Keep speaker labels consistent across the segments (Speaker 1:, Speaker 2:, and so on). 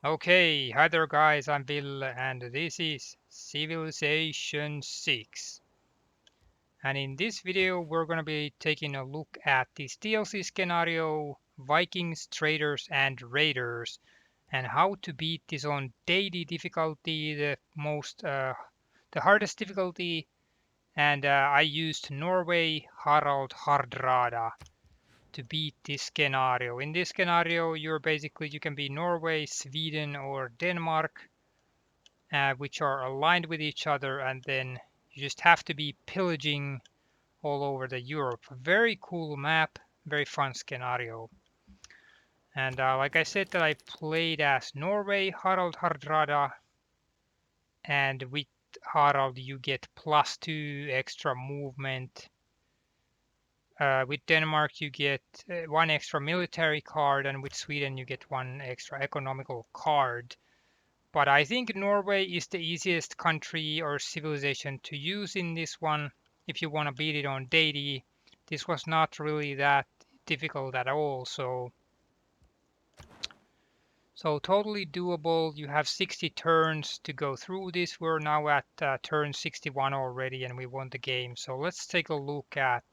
Speaker 1: Okay, hi there guys, I'm Bill and this is Civilization 6. And in this video we're going to be taking a look at this DLC scenario, Vikings, Traders and Raiders, and how to beat this on Deity difficulty, the hardest difficulty, and I used Norway Harald Hardrada to beat this scenario. In this scenario, you can be Norway, Sweden, or Denmark, which are aligned with each other, and then you just have to be pillaging all over the Europe. Very cool map, very fun scenario. And like I said, that I played as Norway, Harald Hardrada, and with Harald you get +2 extra movement. With Denmark you get 1 extra military card, and with Sweden you get 1 extra economical card. But I think Norway is the easiest country or civilization to use in this one if you want to beat it on Deity. This was not really that difficult at all, so totally doable. You have 60 turns to go through this. We're now at turn 61 already and we won the game. So let's take a look at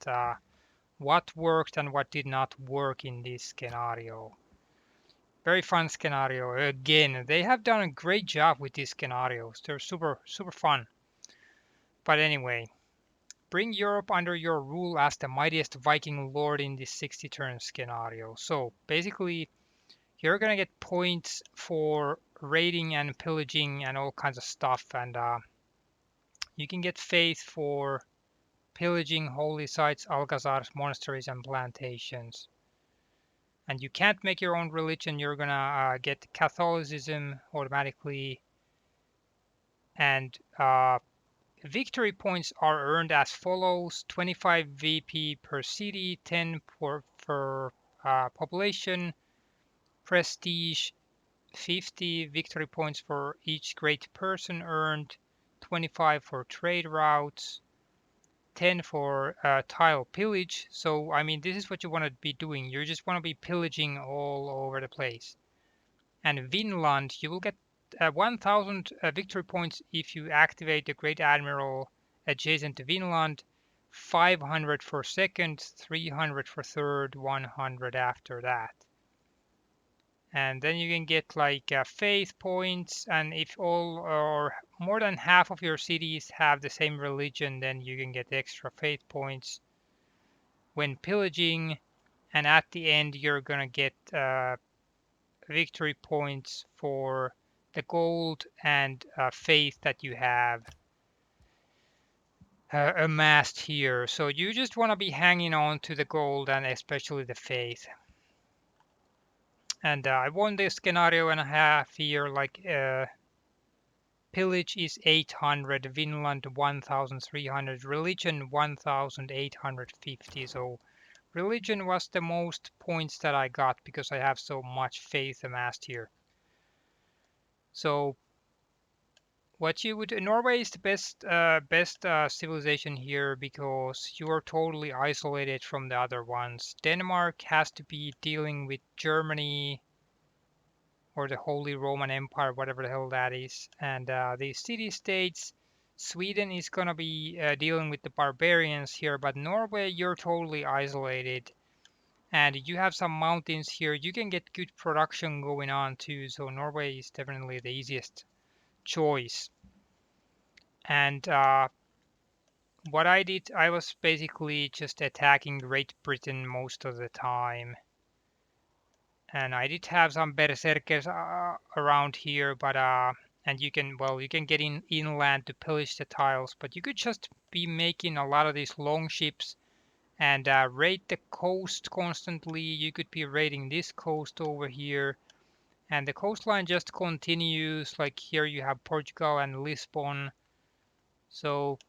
Speaker 1: what worked and what did not work in this scenario. Very fun scenario. Again, they have done a great job with these scenarios. They're super fun. But anyway, bring Europe under your rule as the mightiest Viking lord in this 60 turn scenario. So basically, you're gonna get points for raiding and pillaging and all kinds of stuff, and you can get faith for pillaging holy sites, alcazars, monasteries, and plantations. And you can't make your own religion. You're gonna get Catholicism automatically, and victory points are earned as follows: 25 VP per city, 10 for population, prestige, 50 victory points for each great person earned, 25 for trade routes, 10 for tile pillage. So, I mean, this is what you want to be doing. You just want to be pillaging all over the place. And Vinland, you will get 1000 victory points if you activate the Great Admiral adjacent to Vinland, 500 for second, 300 for third, 100 after that. And then you can get like faith points, and if all or more than half of your cities have the same religion, then you can get extra faith points when pillaging, and at the end you're gonna get victory points for the gold and faith that you have amassed here. So you just want to be hanging on to the gold and especially the faith. And I won this scenario and a half here. Like pillage is 800, Vinland 1300, religion 1850. So religion was the most points that I got because I have so much faith amassed here. So what you would Norway is the best civilization here because you are totally isolated from the other ones. Denmark has to be dealing with Germany or the Holy Roman Empire, whatever the hell that is, and the city-states. Sweden is gonna be dealing with the barbarians here, but Norway you're totally isolated, and you have some mountains here. You can get good production going on too, so Norway is definitely the easiest choice. And what I did, I was basically just attacking Great Britain most of the time. And I did have some berserkers around here, but and you can get inland to pillage the tiles, but you could just be making a lot of these long ships and raid the coast constantly. You could be raiding this coast over here, and the coastline just continues. Like here you have Portugal and Lisbon. So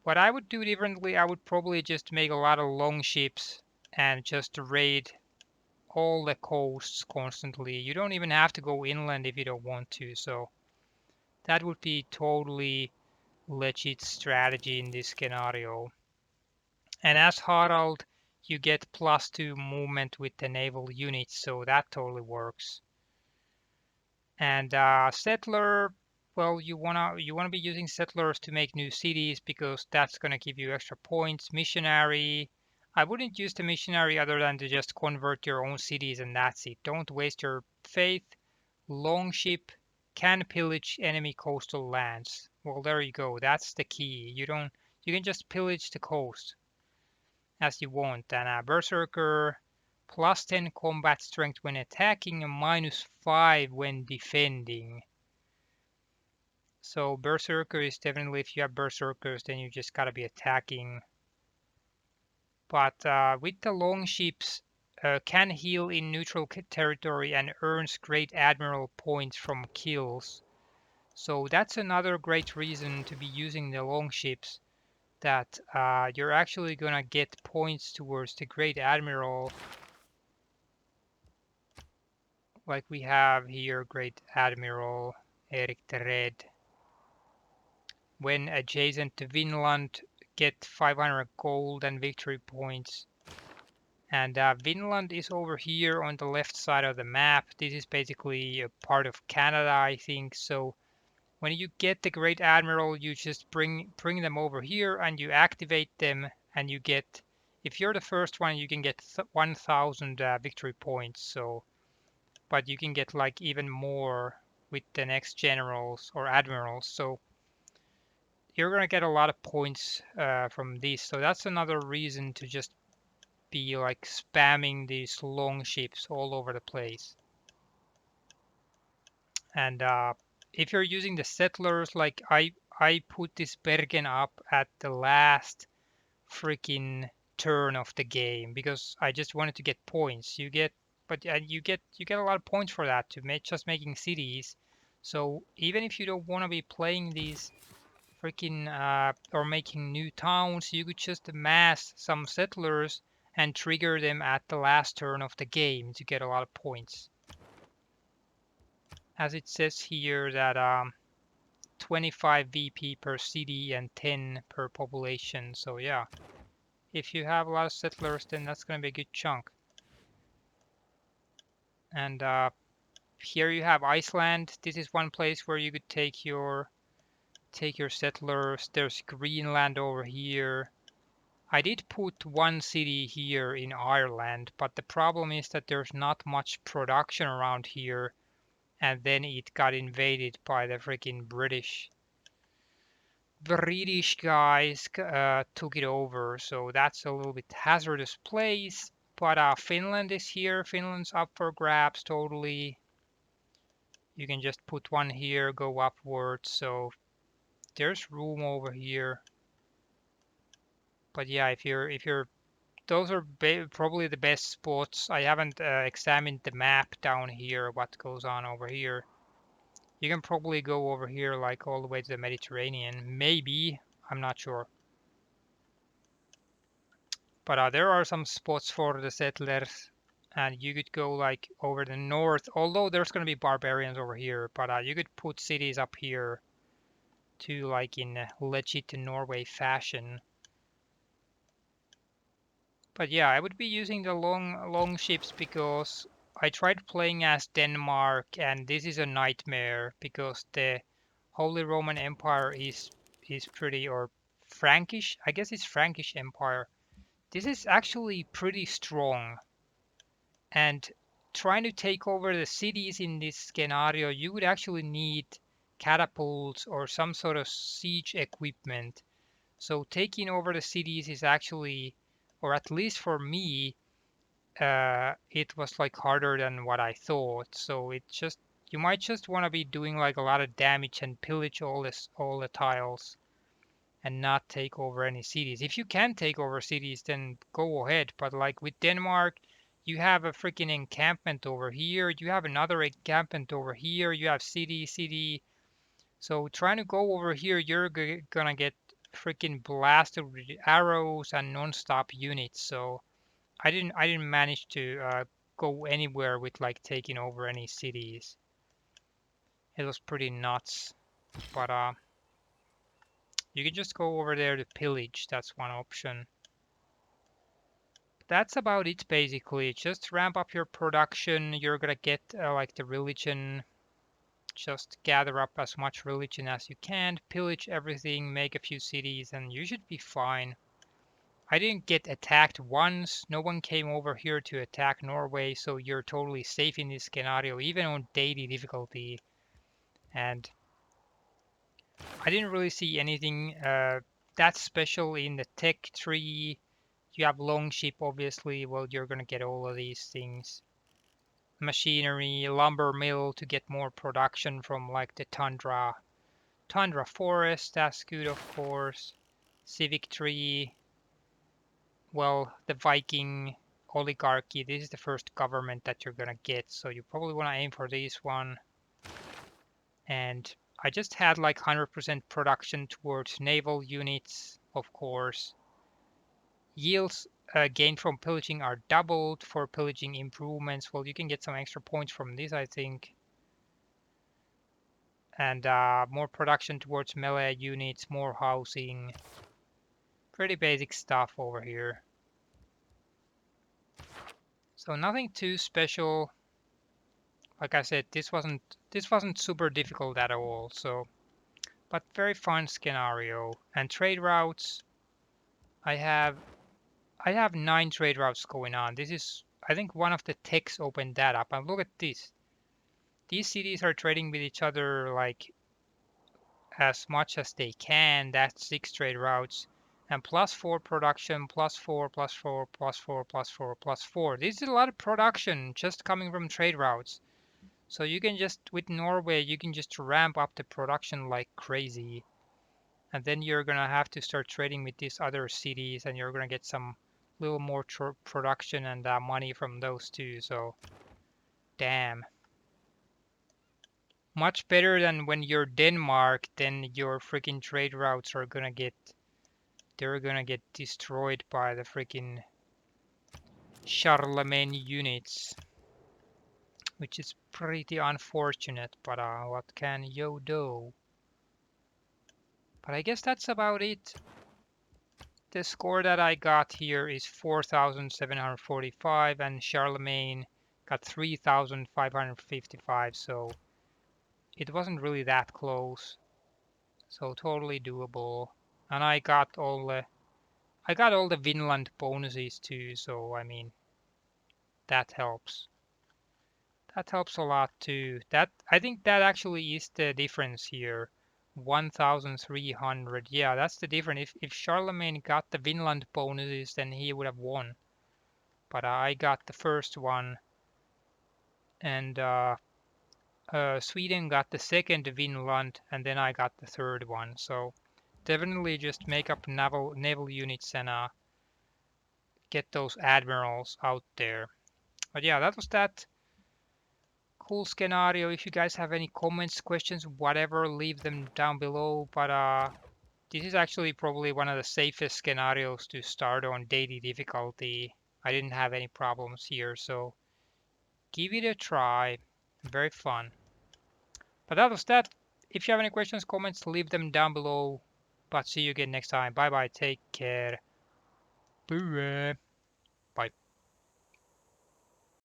Speaker 1: what I would do differently, I would probably just make a lot of long ships and just raid all the coasts constantly. You don't even have to go inland if you don't want to, so that would be totally legit strategy in this scenario. And as Harald, you get +2 movement with the naval units, so that totally works. And settler, well, you wanna be using settlers to make new cities because that's gonna give you extra points. Missionary, I wouldn't use the missionary other than to just convert your own cities and that's it. Don't waste your faith. Longship can pillage enemy coastal lands. Well, there you go. That's the key. You can just pillage the coast as you want. And Berserker, plus 10 combat strength when attacking and minus 5 when defending. So Berserker is definitely, if you have Berserkers, then you just gotta be attacking. But with the longships, can heal in neutral territory and earns great admiral points from kills. So that's another great reason to be using the longships, that you're actually gonna get points towards the great admiral. Like we have here, great admiral Erik the Red. When adjacent to Vinland, get 500 gold and victory points. And Vinland is over here on the left side of the map. This is basically a part of Canada, I think. So when you get the Great Admiral, you just bring them over here and you activate them, and you get, if you're the first one, you can get 1,000 victory points. So, but you can get like even more with the next generals or admirals. So you're gonna get a lot of points from this. So that's another reason to just be like spamming these long ships all over the place. And if you're using the settlers, like I put this Bergen up at the last freaking turn of the game because I just wanted to get points. You get, but you get a lot of points for that to make just making cities. So even if you don't want to be playing these freaking or making new towns, you could just amass some settlers and trigger them at the last turn of the game to get a lot of points. As it says here that 25 VP per city and 10 per population. So yeah, if you have a lot of settlers, then that's going to be a good chunk. And here you have Iceland. This is one place where you could take your settlers. There's Greenland over here. I did put one city here in Ireland, but the problem is that there's not much production around here, and then it got invaded by the freaking British guys took it over, so that's a little bit hazardous place. But Finland is here. Finland's up for grabs totally. You can just put one here, go upwards. So there's room over here. But yeah, if you're those are probably the best spots. I haven't examined the map down here, what goes on over here. You can probably go over here like all the way to the Mediterranean. Maybe, I'm not sure. But there are some spots for the settlers, and you could go like over the north, although there's going to be barbarians over here, but you could put cities up here to like in legit Norway fashion. But yeah, I would be using the long ships because I tried playing as Denmark, and this is a nightmare because the Holy Roman Empire is pretty, or Frankish, I guess it's Frankish Empire. This is actually pretty strong, and trying to take over the cities in this scenario, you would actually need catapults or some sort of siege equipment. So taking over the cities is actually, or at least for me, it was like harder than what I thought. So it just, you might just want to be doing like a lot of damage and pillage all the tiles and not take over any cities. If you can take over cities, then go ahead. But like with Denmark, you have a freaking encampment over here. You have another encampment over here. You have city. So trying to go over here, you're gonna get freaking blasted with arrows and non-stop units. So I didn't manage to go anywhere with like taking over any cities. It was pretty nuts. But you can just go over there to pillage. That's one option. That's about it basically. Just ramp up your production. You're gonna get like the religion. just gather up as much religion as you can, pillage everything, make a few cities, and you should be fine. I didn't get attacked once. No one came over here to attack Norway, so you're totally safe in this scenario, even on Deity difficulty. And I didn't really see anything that special in the tech tree. You have Longship, obviously. Well, you're gonna get all of these things. Machinery, lumber mill to get more production from like the tundra forest. That's good, of course. Civic tree. Well, the Viking oligarchy. This is the first government that you're gonna get, so you probably want to aim for this one. And I just had like 100% production towards naval units, of course. Yields gained from pillaging are doubled for pillaging improvements. Well, you can get some extra points from this, I think. And more production towards melee units, more housing. Pretty basic stuff over here. So nothing too special. Like I said, this wasn't super difficult at all. So, but very fun scenario. And trade routes, I have 9 trade routes going on. This is, I think one of the techs opened that up. And look at this. These cities are trading with each other like as much as they can. That's 6 trade routes. And +4 production, +4, +4, +4, +4, +4. This is a lot of production just coming from trade routes. So you can just, with Norway, you can just ramp up the production like crazy. And then you're gonna have to start trading with these other cities and you're gonna get some little more production and money from those too. So, damn. Much better than when you're Denmark, then your freaking trade routes are gonna get, they're gonna get destroyed by the freaking Charlemagne units. Which is pretty unfortunate, but what can you do? But I guess that's about it. The score that I got here is 4,745 and Charlemagne got 3,555, so it wasn't really that close. So totally doable. And I got all the Vinland bonuses too, so I mean that helps. That helps a lot too. That, I think that actually is the difference here. 1,300. Yeah, that's the difference. If Charlemagne got the Vinland bonuses, then he would have won. But I got the first one, and Sweden got the second Vinland, and then I got the third one. So definitely just make up naval units and get those admirals out there. But yeah, that was that. Cool scenario. If you guys have any comments, questions, whatever, leave them down below. But this is actually probably one of the safest scenarios to start on daily difficulty. I didn't have any problems here, so give it a try. Very fun. But that was that. If you have any questions, comments, leave them down below. But see you again next time. Bye bye. Take care. Bye.